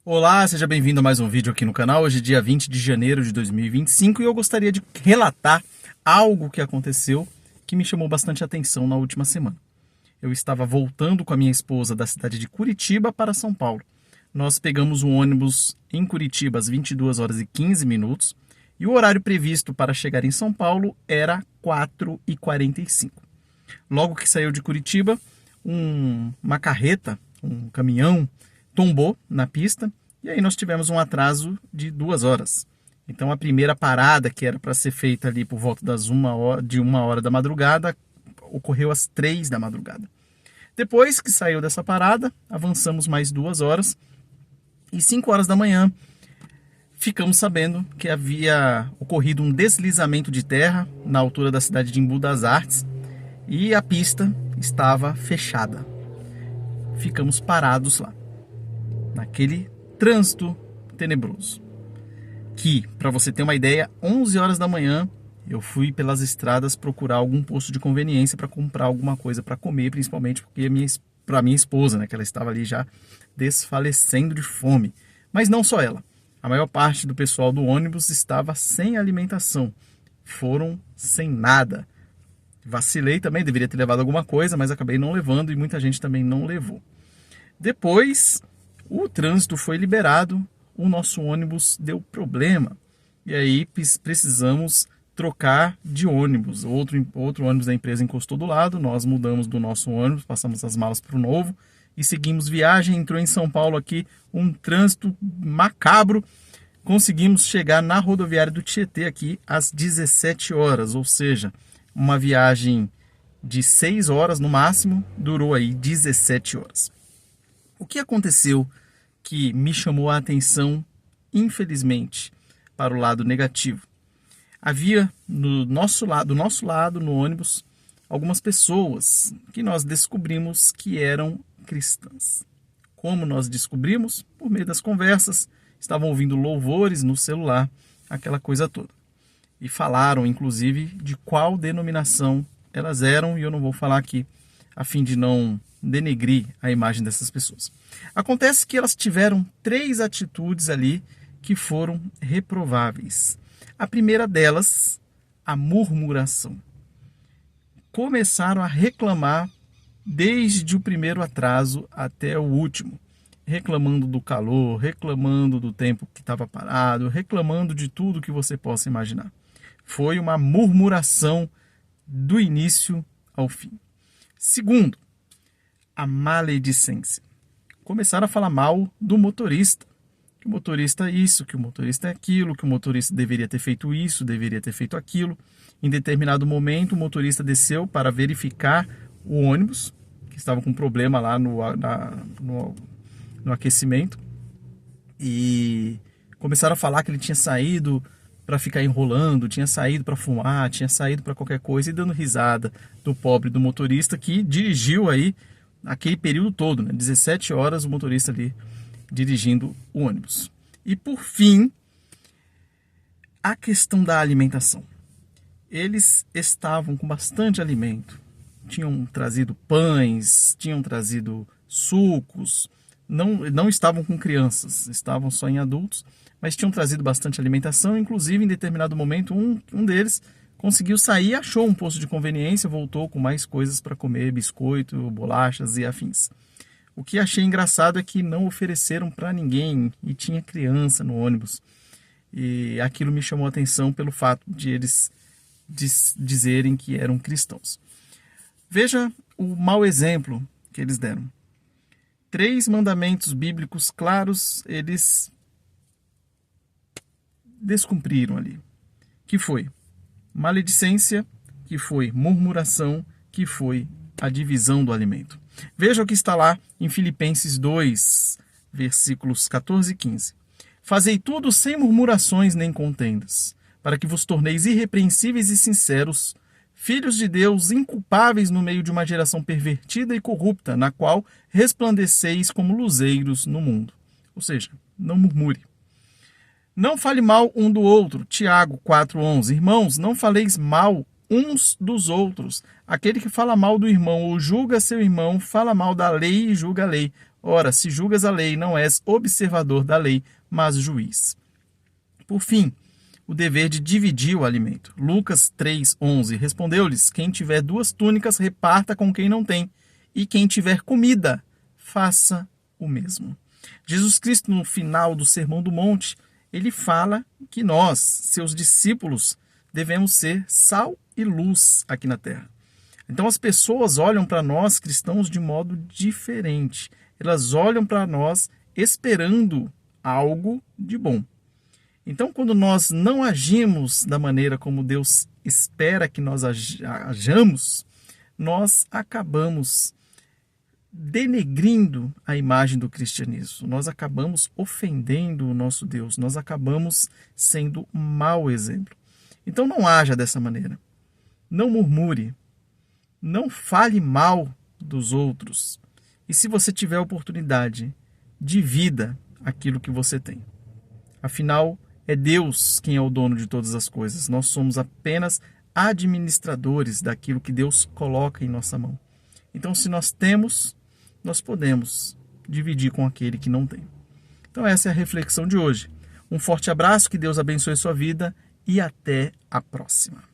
Olá, seja bem-vindo a mais um vídeo aqui no canal. Hoje é dia 20 de janeiro de 2025 e eu gostaria de relatar algo que aconteceu que me chamou bastante atenção na última semana. Eu estava voltando com a minha esposa da cidade de Curitiba para São Paulo. Nós pegamos um ônibus em Curitiba às 22 horas e 15 minutos e o horário previsto para chegar em São Paulo era 4h45. Logo que saiu de Curitiba, uma carreta, um caminhão, tombou na pista e aí nós tivemos um atraso de 2 horas. Então a primeira parada, que era para ser feita ali por volta de 1 hora da madrugada, ocorreu às 3 da madrugada. Depois que saiu dessa parada, avançamos mais 2 horas e 5 horas da manhã ficamos sabendo que havia ocorrido um deslizamento de terra na altura da cidade de Embu das Artes e a pista estava fechada. Ficamos parados lá, naquele trânsito tenebroso. Que, para você ter uma ideia, 11 horas da manhã eu fui pelas estradas procurar algum posto de conveniência para comprar alguma coisa para comer, principalmente porque para minha esposa, né, que ela estava ali já desfalecendo de fome. Mas não só ela. A maior parte do pessoal do ônibus estava sem alimentação. Foram sem nada. Vacilei também, deveria ter levado alguma coisa, mas acabei não levando e muita gente também não levou. Depois, o trânsito foi liberado, o nosso ônibus deu problema. E aí precisamos trocar de ônibus. Outro ônibus da empresa encostou do lado, nós mudamos do nosso ônibus, passamos as malas para o novo e seguimos viagem. Entrou em São Paulo aqui um trânsito macabro. Conseguimos chegar na rodoviária do Tietê aqui às 17 horas, ou seja, uma viagem de 6 horas no máximo, durou aí 17 horas. O que aconteceu que me chamou a atenção, infelizmente, para o lado negativo? Havia do nosso lado, no ônibus, algumas pessoas que nós descobrimos que eram cristãs. Como nós descobrimos? Por meio das conversas, estavam ouvindo louvores no celular, aquela coisa toda. E falaram, inclusive, de qual denominação elas eram, e eu não vou falar aqui, a fim de não denegrir a imagem dessas pessoas. Acontece que elas tiveram 3 atitudes ali que foram reprováveis. A primeira delas, a murmuração. Começaram a reclamar desde o primeiro atraso até o último. Reclamando do calor, reclamando do tempo que estava parado, reclamando de tudo que você possa imaginar. Foi uma murmuração do início ao fim. Segundo, a maledicência. Começaram a falar mal do motorista. Que o motorista é isso, que o motorista é aquilo, que o motorista deveria ter feito isso, deveria ter feito aquilo. Em determinado momento, o motorista desceu para verificar o ônibus, que estava com problema lá no aquecimento. E começaram a falar que ele tinha saído para ficar enrolando, tinha saído para fumar, tinha saído para qualquer coisa, e dando risada do pobre do motorista que dirigiu aí aquele período todo, né? 17 horas o motorista ali dirigindo o ônibus. E por fim, a questão da alimentação. Eles estavam com bastante alimento, tinham trazido pães, tinham trazido sucos, não estavam com crianças, estavam só em adultos, mas tinham trazido bastante alimentação. Inclusive, em determinado momento, um deles conseguiu sair, achou um posto de conveniência, voltou com mais coisas para comer, biscoito, bolachas e afins. O que achei engraçado é que não ofereceram para ninguém e tinha criança no ônibus. E aquilo me chamou a atenção pelo fato de eles dizerem que eram cristãos. Veja o mau exemplo que eles deram. 3 mandamentos bíblicos claros eles descumpriram ali. Que foi maledicência, que foi murmuração, que foi a divisão do alimento. Veja o que está lá em Filipenses 2, versículos 14 e 15. Fazei tudo sem murmurações nem contendas, para que vos torneis irrepreensíveis e sinceros, filhos de Deus, inculpáveis no meio de uma geração pervertida e corrupta, na qual resplandeceis como luzeiros no mundo. Ou seja, não murmure. Não fale mal um do outro. Tiago 4,11. Irmãos, não faleis mal uns dos outros. Aquele que fala mal do irmão ou julga seu irmão, fala mal da lei e julga a lei. Ora, se julgas a lei, não és observador da lei, mas juiz. Por fim, o dever de dividir o alimento. Lucas 3:11 respondeu-lhes: quem tiver 2 túnicas, reparta com quem não tem, e quem tiver comida, faça o mesmo. Jesus Cristo, no final do Sermão do Monte, ele fala que nós, seus discípulos, devemos ser sal e luz aqui na terra. Então as pessoas olham para nós, cristãos, de modo diferente. Elas olham para nós esperando algo de bom. Então, quando nós não agimos da maneira como Deus espera que nós hajamos, nós acabamos denegrindo a imagem do cristianismo. Nós acabamos ofendendo o nosso Deus. Nós acabamos sendo um mau exemplo. Então, não haja dessa maneira. Não murmure. Não fale mal dos outros. E se você tiver oportunidade, divida aquilo que você tem. Afinal, é Deus quem é o dono de todas as coisas. Nós somos apenas administradores daquilo que Deus coloca em nossa mão. Então, se nós temos, nós podemos dividir com aquele que não tem. Então, essa é a reflexão de hoje. Um forte abraço, que Deus abençoe a sua vida e até a próxima.